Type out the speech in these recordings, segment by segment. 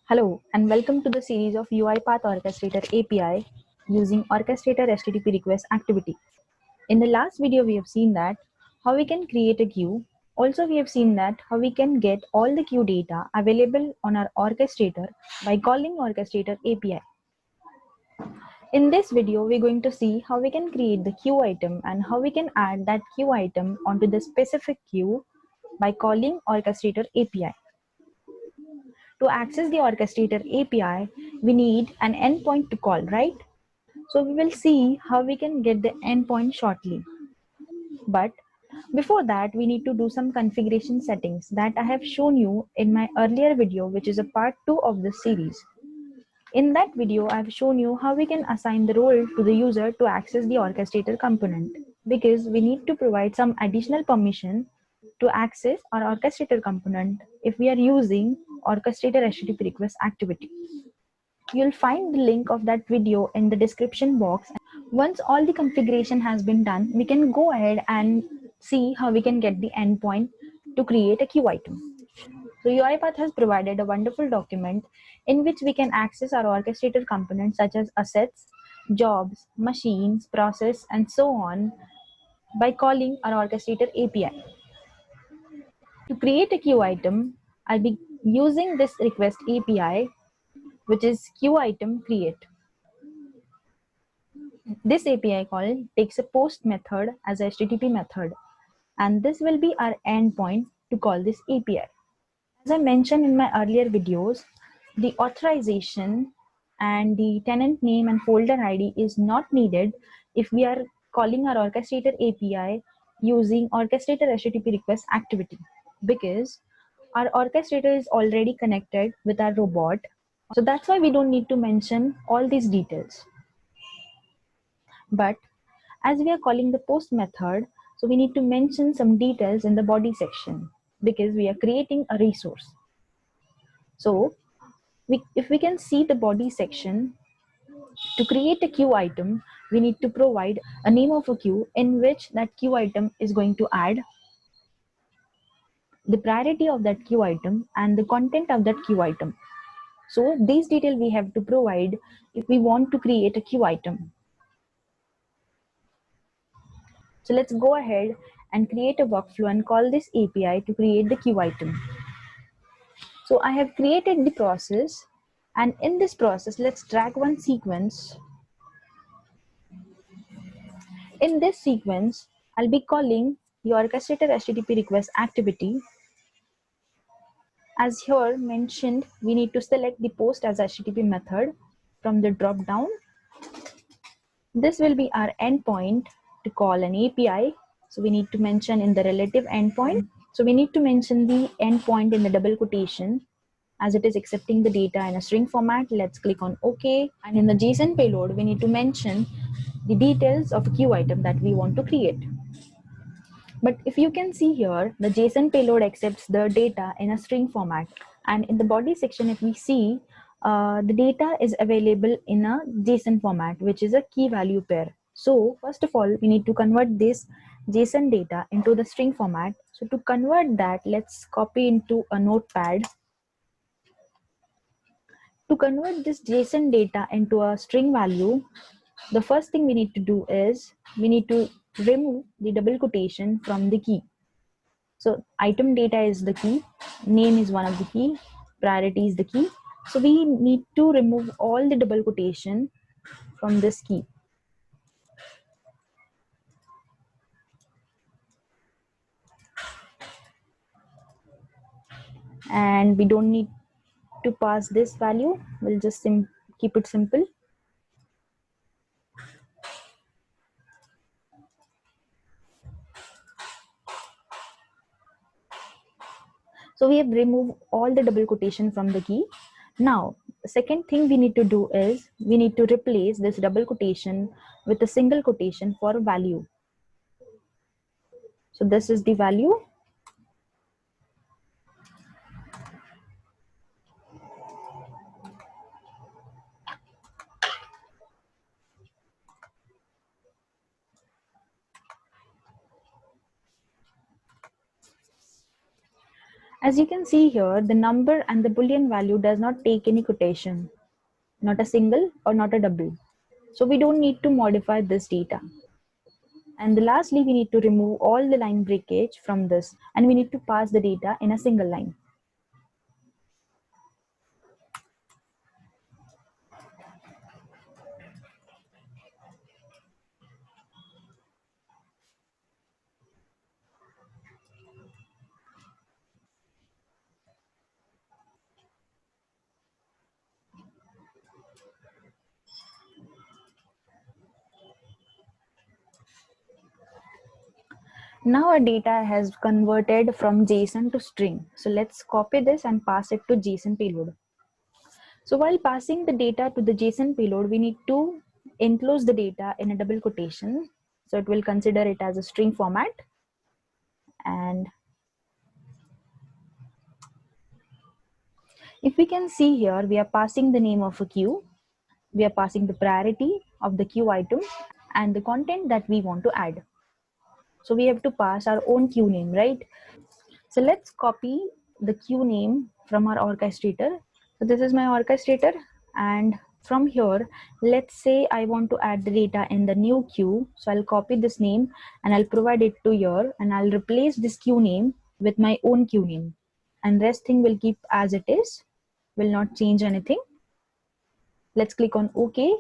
Hello and welcome to the series of UiPath Orchestrator API using Orchestrator HTTP request activity. In the last video, we have seen that how we can create a queue. Also, we have seen that how we can get all the queue data available on our orchestrator by calling Orchestrator API. In this video, we're going to see how we can create the queue item and how we can add that queue item onto the specific queue by calling Orchestrator API. To access the Orchestrator API, we need an endpoint to call, right? So we will see how we can get the endpoint shortly. But before that, we need to do some configuration settings that I have shown you in my earlier video, which is a part 2 of this series. In that video, I have shown you how we can assign the role to the user to access the orchestrator component, because we need to provide some additional permission to access our orchestrator component if we are using orchestrator HTTP request activity. You'll find the link of that video in the description box. Once all the configuration has been done, we can go ahead and see how we can get the endpoint to create a queue item. So UiPath has provided a wonderful document in which we can access our orchestrator components such as assets, jobs, machines, process, and so on by calling our orchestrator API. To create a queue item, I'll be using this request API, which is queue item create. This API call takes a post method as a HTTP method, and this will be our endpoint to call this API. As I mentioned in my earlier videos, the authorization and the tenant name and folder ID is not needed if we are calling our orchestrator API using orchestrator HTTP request activity, because our orchestrator is already connected with our robot. So that's why we don't need to mention all these details. But as we are calling the post method, so we need to mention some details in the body section because we are creating a resource. So if we can see the body section, to create a queue item, we need to provide a name of a queue in which that queue item is going to add, the priority of that queue item, and the content of that queue item. So these details we have to provide if we want to create a queue item. So let's go ahead and create a workflow and call this API to create the queue item. So I have created the process, and in this process, let's drag one sequence. In this sequence, I'll be calling the orchestrator HTTP request activity. As here mentioned, we need to select the post as HTTP method from the drop down. This will be our endpoint to call an API. So we need to mention in the relative endpoint. So we need to mention the endpoint in the double quotation as it is accepting the data in a string format. Let's click on OK. And in the JSON payload, we need to mention the details of a queue item that we want to create. But if you can see here, the JSON payload accepts the data in a string format. And in the body section, if we see, the data is available in a JSON format, which is a key value pair. So first of all, we need to convert this JSON data into the string format. So to convert that, let's copy into a notepad. To convert this JSON data into a string value, the first thing we need to do is we need to remove the double quotation from the key. So item data is the key, name is one of the key, priority is the key. So we need to remove all the double quotation from this key. And we don't need to pass this value. We'll just keep it simple. So we have removed all the double quotation from the key. Now, the second thing we need to do is we need to replace this double quotation with a single quotation for value. So this is the value. As you can see here, the number and the Boolean value does not take any quotation, not a single or not a double. So we don't need to modify this data. And lastly, we need to remove all the line breakage from this, and we need to pass the data in a single line. Now our data has converted from JSON to string. So let's copy this and pass it to JSON payload. So while passing the data to the JSON payload, we need to enclose the data in a double quotation. So it will consider it as a string format. And if we can see here, we are passing the name of a queue. We are passing the priority of the queue item and the content that we want to add. So we have to pass our own queue name, right? So let's copy the queue name from our orchestrator. So this is my orchestrator, and from here, let's say I want to add the data in the new queue. So I'll copy this name and I'll provide it to here, and I'll replace this queue name with my own queue name, and rest thing will keep as it is, will not change anything. Let's click on OK.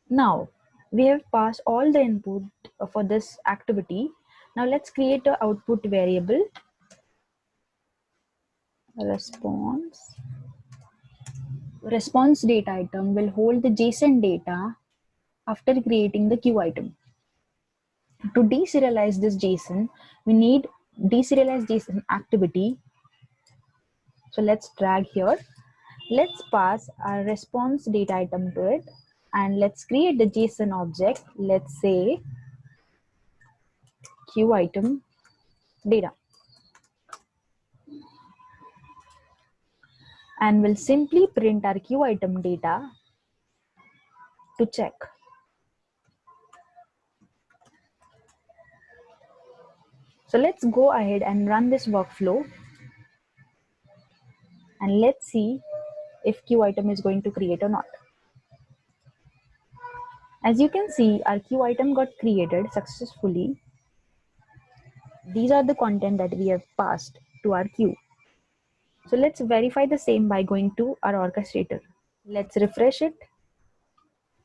Now we have passed all the input for this activity. Now let's create an output variable, response data item will hold the JSON data after creating the queue item. To deserialize this JSON, we need deserialize JSON activity. So let's drag here. Let's pass our response data item to it, and let's create the JSON object. Let's say queue item data, and we'll simply print our queue item data to check. So let's go ahead and run this workflow, and let's see if queue item is going to create or not. As you can see, our queue item got created successfully. These are the content that we have passed to our queue. So let's verify the same by going to our orchestrator. Let's refresh it.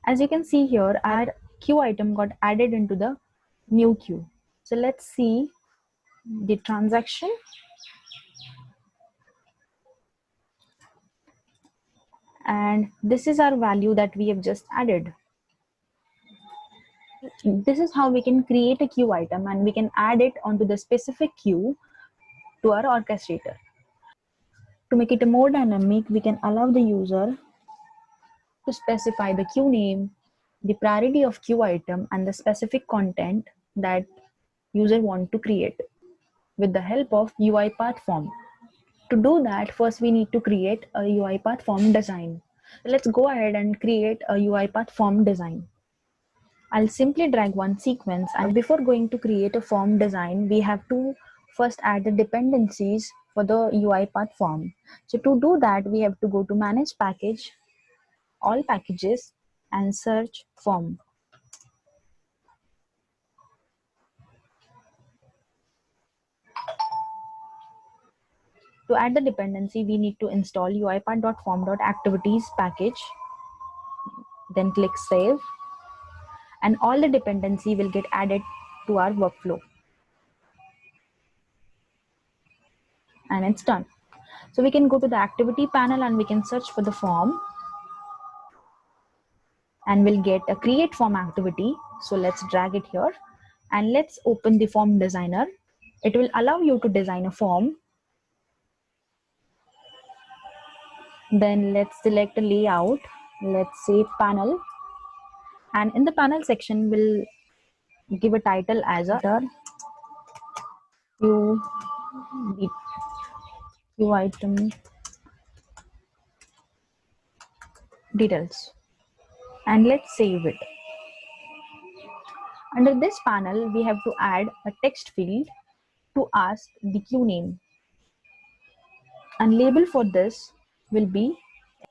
As you can see here, our queue item got added into the new queue. So let's see the transaction. And this is our value that we have just added. This is how we can create a queue item, and we can add it onto the specific queue to our orchestrator. To make it more dynamic, we can allow the user to specify the queue name, the priority of queue item, and the specific content that user want to create with the help of UiPath form. To do that, first we need to create a UiPath form design. Let's go ahead and create a UiPath form design. I'll simply drag one sequence, and before going to create a form design, we have to first add the dependencies for the UiPath form. So to do that, we have to go to manage package, all packages, and search form. To add the dependency, we need to install uipath.form.activities package, then click save, and all the dependency will get added to our workflow. And it's done. So we can go to the activity panel and we can search for the form, and we'll get a create form activity. So let's drag it here, and let's open the form designer. It will allow you to design a form. Then let's select a layout. Let's say panel, and in the panel section we'll give a title as a queue item details, and let's save it. Under this panel, we have to add a text field to ask the queue name. and label for this will be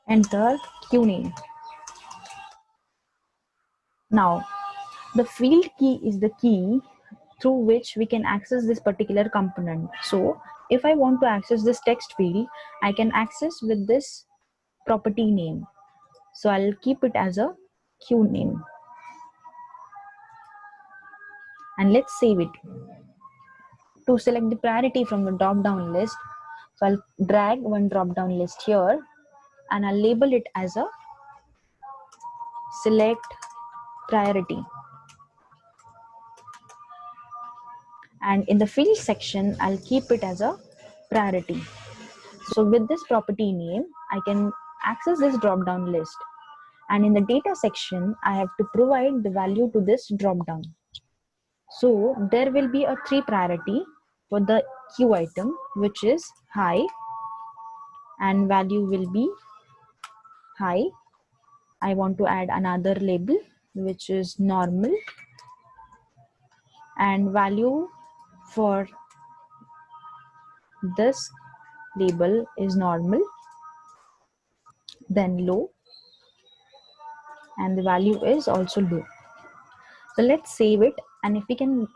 enter queue name. Now the field key is the key through which we can access this particular component. So if I want to access this text field, I can access with this property name. So I'll keep it as a queue name and let's save it. To select the priority from the drop down list, so I'll drag one drop down list here and I'll label it as a select priority. And in the field section, I'll keep it as a priority. So with this property name, I can access this drop down list. And in the data section, I have to provide the value to this drop down. So there will be a 3 priority for the queue item, which is high, and value will be high. I want to add another label, which is normal, and value for this label is normal, then low, and the value is also low. So let's save it, and if we can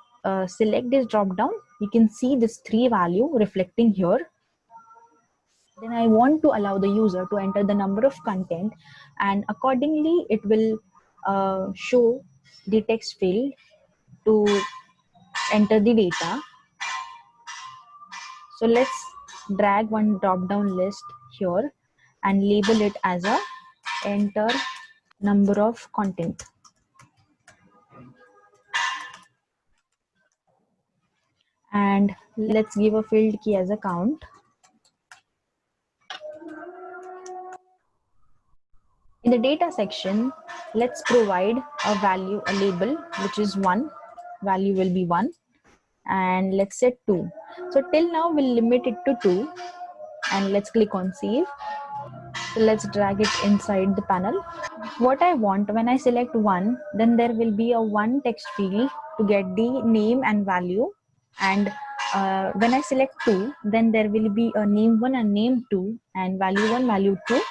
select this drop down, you can see this 3 value reflecting here. Then I want to allow the user to enter the number of content, and accordingly it will show the text field to enter the data. So let's drag one drop down list here and label it as a enter number of content. And let's give a field key as a count. In the data section, let's provide a value, a label, which is 1. Value will be 1. And let's set 2. So till now we'll limit it to 2. And let's click on save. So let's drag it inside the panel. What I want, when I select 1, then there will be a 1 text field to get the name and value. And when I select 2, then there will be a name 1 and name 2 and value 1, value 2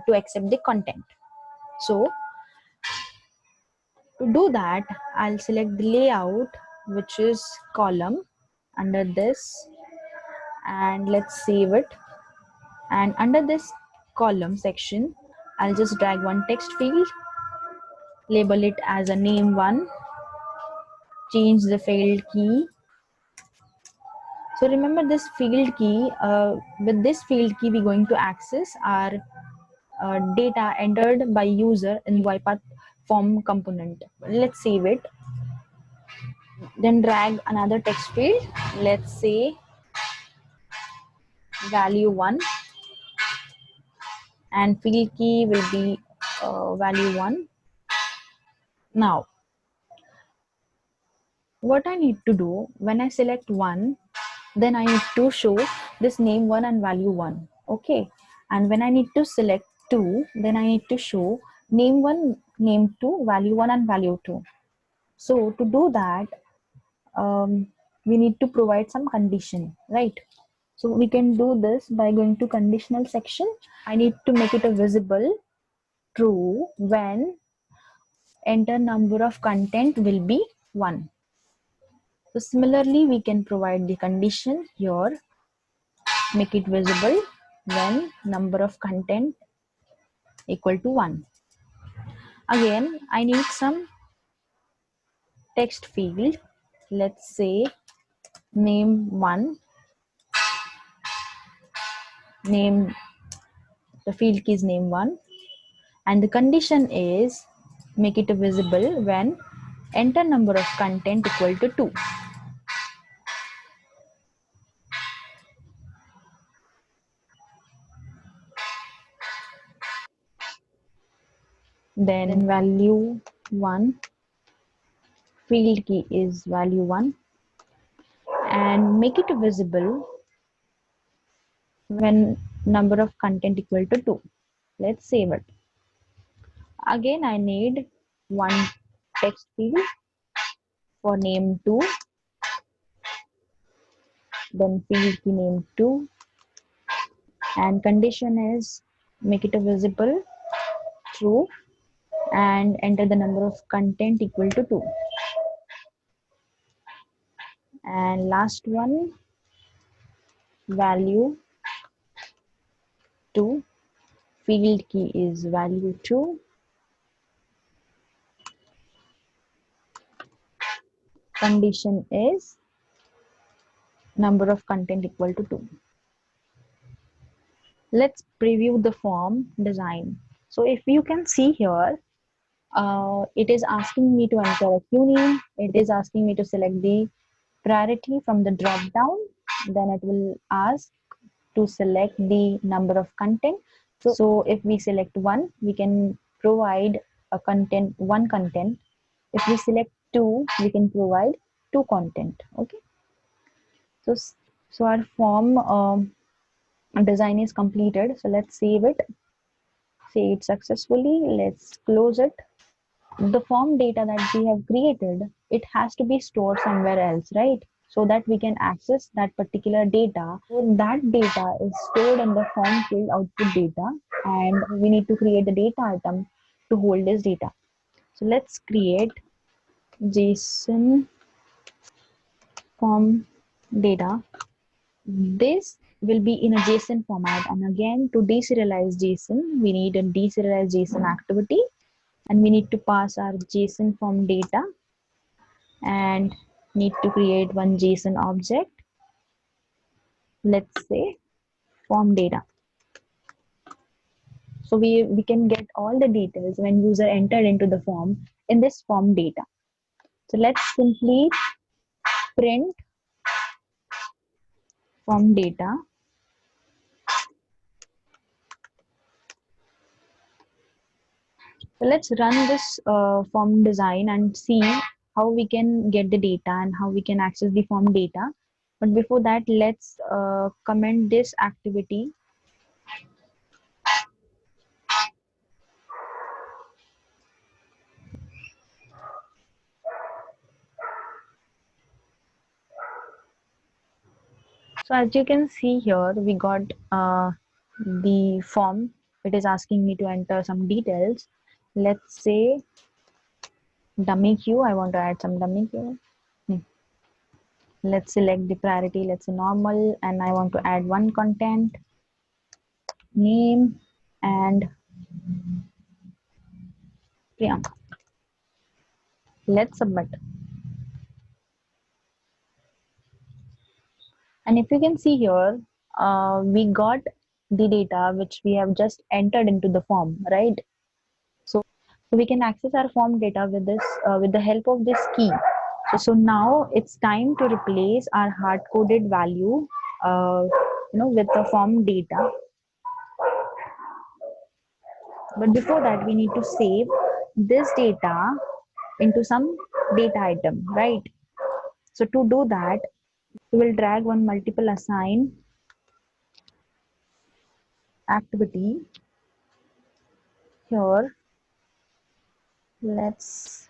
to accept the content. So to do that, I'll select the layout, which is column under this, and let's save it. And under this column section, I'll just drag one text field, label it as a name 1, change the field key. So remember this field key, with this field key we're going to access our data entered by user in UiPath form component. Let's save it. Then drag another text field, let's say value 1, and field key will be value 1. Now what I need to do, when I select 1, then I need to show this name 1 and value 1. Okay, and when I need to select 2, then I need to show name 1, name 2, value 1 and value 2. So to do that, we need to provide some condition, right? So we can do this by going to conditional section. I need to make it a visible true when enter number of content will be 1. So similarly, we can provide the condition here, make it visible when number of content equal to 1. Again, I need some text field. Let's say name 1, name, the field key is name 1, and the condition is make it visible when enter number of content equal to 2. Then value 1, field key is value 1, and make it visible when number of content equal to 2. Let's save it. Again, I need one text field for name 2, then field key name 2, and condition is make it a visible, true, and enter the number of content equal to 2. And last one, value 2, field key is value 2, condition is number of content equal to 2. Let's preview the form design. So if you can see here, it is asking me to enter a QName. It is asking me to select the priority from the drop down. Then it will ask to select the number of content. So if we select 1, we can provide a content, 1 content. If we select 2, we can provide 2 content. Okay. So our form design is completed. So let's save it. Save it successfully. Let's close it. The form data that we have created, it has to be stored somewhere else, right? So that we can access that particular data. So that data is stored in the form field output data, and we need to create the data item to hold this data. So let's create JSON form data. This will be in a JSON format, and again, to deserialize JSON, we need a deserialize JSON activity, and we need to pass our JSON form data and need to create one JSON object. Let's say form data. So we can get all the details when user entered into the form in this form data. So let's simply print form data. So let's run this form design and see how we can get the data and how we can access the form data. But before that, let's comment this activity. So as you can see here, we got the form. It is asking me to enter some details. Let's say dummy queue. I want to add some dummy queue. Let's select the priority. Let's say normal, and I want to add one content, name, and Priyanka. Let's submit. And if you can see here, we got the data which we have just entered into the form, right? So we can access our form data with this with the help of this key. So now it's time to replace our hard-coded value, with the form data. But before that, we need to save this data into some data item, right? So to do that, we will drag one multiple assign activity here. Let's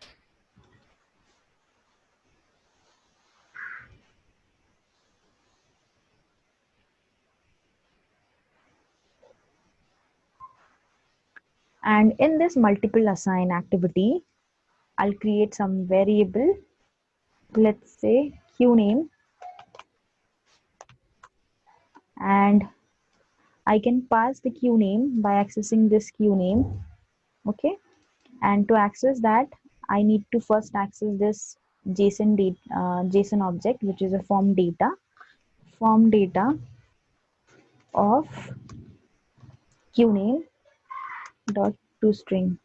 and in this multiple assign activity, I'll create some variable. Let's say QName, and I can pass the QName by accessing this QName. Okay, and to access that, I need to first access this JSON object, which is a form data of QName dot toString.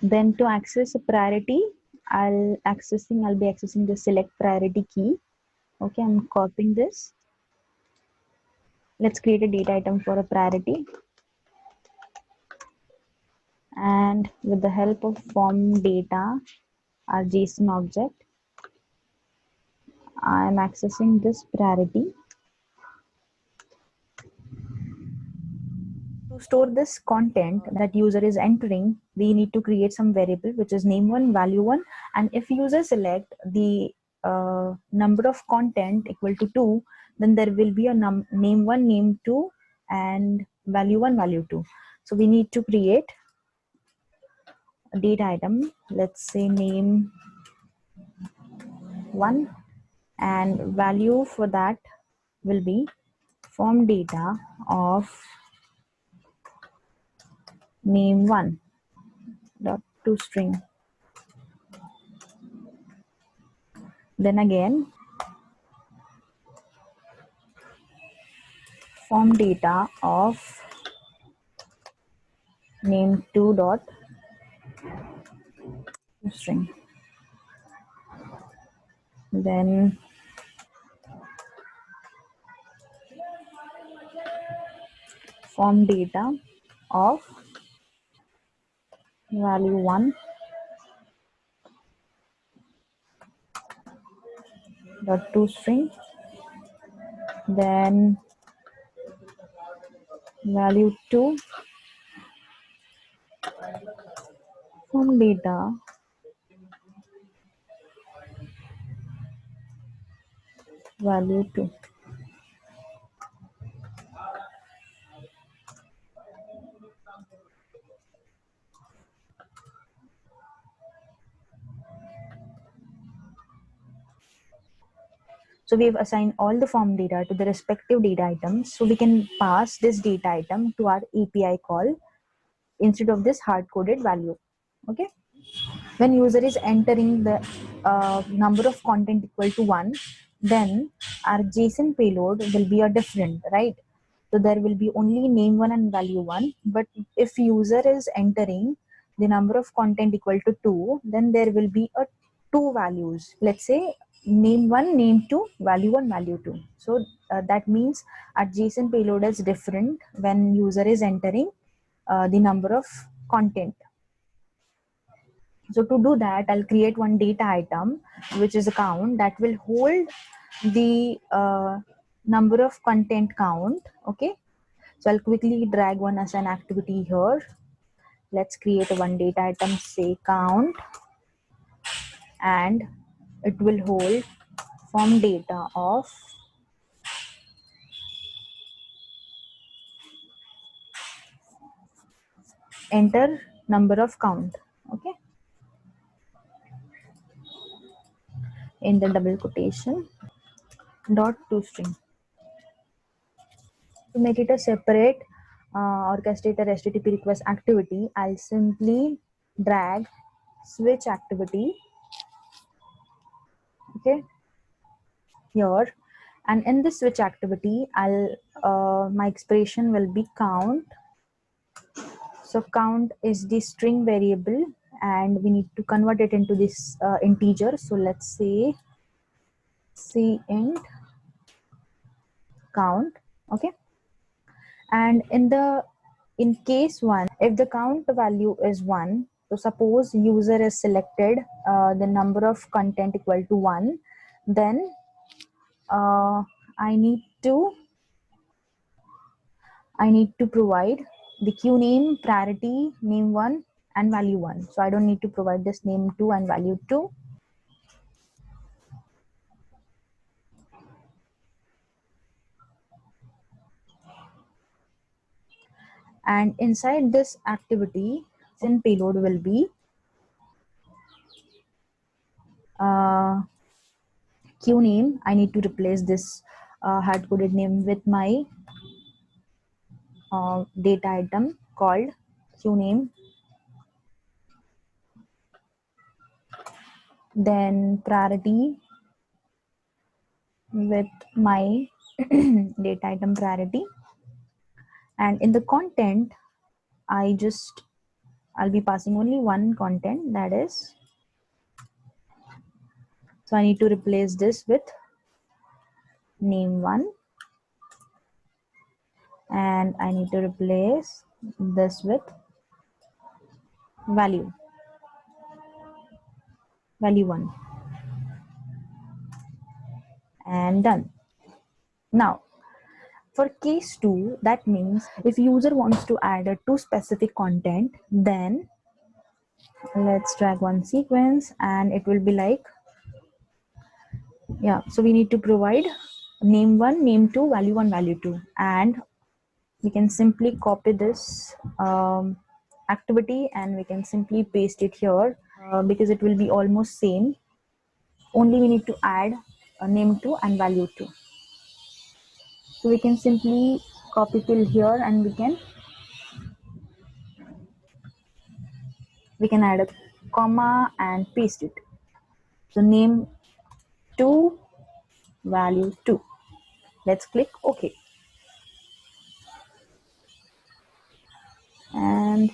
Then to access a priority, I'll be accessing the select priority key. Okay, I'm copying this. Let's create a data item for a priority. And with the help of form data, our JSON object, I am accessing this priority. To store this content that user is entering, we need to create some variable which is name1, value1, and if user select the number of content equal to 2, then there will be a name1, name2, and value1, value2. So we need to create a data item, let's say name1, and value for that will be form data of name1 dot toString. Then again form data of name2 dot toString. Then form data of value1 dot toString. Then value2 form data value2. So we have assigned all the form data to the respective data items. So we can pass this data item to our API call instead of this hard-coded value. Okay. When user is entering the number of content equal to 1, then our JSON payload will be a different, right? So there will be only name1 and value1. But if user is entering the number of content equal to 2, then there will be a two values. Let's say name1, name2, value1, value2. So that means our JSON payload is different when user is entering the number of content. So to do that, I'll create one data item, which is a count that will hold the number of content count. Okay. So I'll quickly drag one as an activity here. Let's create one data item, say count, and it will hold form data of enter number of count. Okay. In the double quotation dot toString. To make it a separate orchestrator HTTP request activity, I'll simply drag switch activity, okay, here, and in the switch activity, my expression will be count. So count is the string variable, and we need to convert it into this integer. So let's say int count, okay. And in case 1, if the count value is 1, so suppose user is selected the number of content equal to 1, then I need to provide the queue name, priority, name1, and value1. So I don't need to provide this name2 and value2. And inside this activity, sin payload will be queue name. I need to replace this hard-coded name with my data item called queue name. Then priority with my data item priority. And in the content, I'll be passing only one content, that is, so I need to replace this with name1, and I need to replace this with value1. And done. Now for case 2, that means if user wants to add a two specific content, then let's drag one sequence and it will be like, yeah, so we need to provide name1, name2, value1, value2, and we can simply copy this activity and we can simply paste it here because it will be almost same. Only we need to add a name2 and value2. So we can simply copy till here and we can add a comma and paste it. So name 2, value 2. Let's click OK. And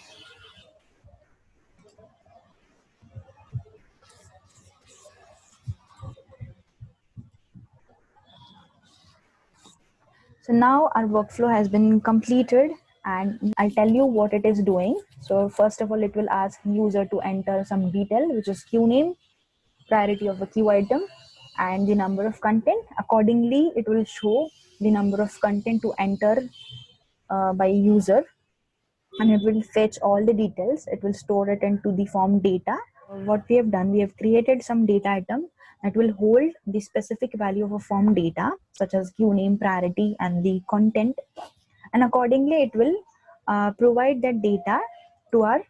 so now our workflow has been completed and I'll tell you what it is doing. So first of all, it will ask user to enter some detail, which is queue name, priority of the queue item, and the number of content. Accordingly, it will show the number of content to enter by user, and it will fetch all the details. It will store it into the form data. What we have done, we have created some data item that will hold the specific value of a form data, such as queue name, priority, and the content. And accordingly, it will provide that data to our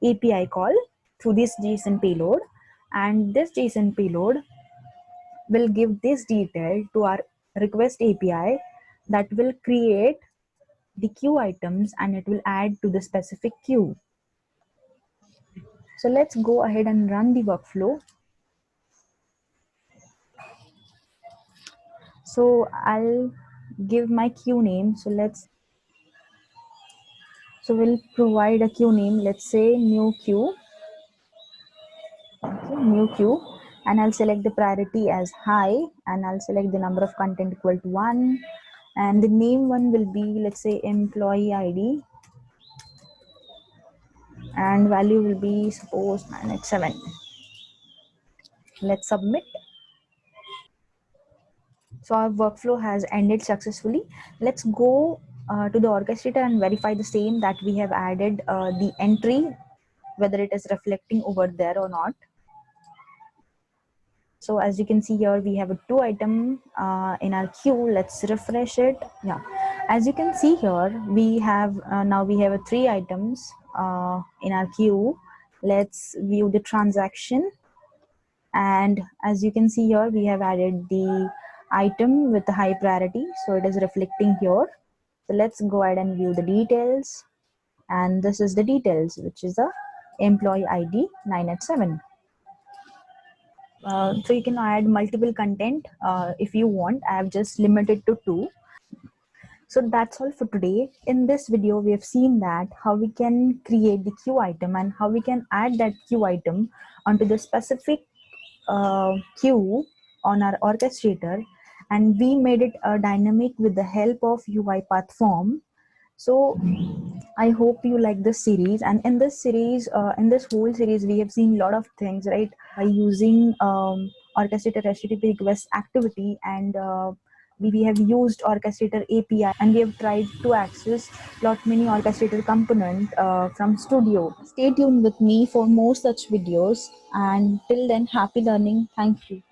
API call through this JSON payload. And this JSON payload will give this detail to our request API that will create the queue items and it will add to the specific queue. So let's go ahead and run the workflow. So I'll give my queue name. So we'll provide a queue name. Let's say new queue. Okay, new queue. And I'll select the priority as high and I'll select the number of content equal to 1. And the name one will be, let's say, employee ID. And value will be, suppose, 987. Let's submit. So our workflow has ended successfully. Let's go to the orchestrator and verify the same, that we have added the entry, whether it is reflecting over there or not. So as you can see here, we have a 2 item in our queue. Let's refresh it. Yeah, as you can see here, we have now we have 3 items in our queue. Let's view the transaction. And as you can see here, we have added the item with the high priority, so it is reflecting here. So let's go ahead and view the details, and this is the details, which is the employee ID 987. So you can add multiple content if you want. I have just limited to 2. So that's all for today. In this video, we have seen that how we can create the queue item and how we can add that queue item onto the specific queue on our orchestrator, and we made it dynamic with the help of UiPath form. So I hope you like this series, and in this series, in this whole series, we have seen a lot of things, right? By using orchestrator HTTP request activity, and we have used orchestrator API, and we have tried to access lot many orchestrator component from Studio. Stay tuned with me for more such videos, and till then, happy learning. Thank you.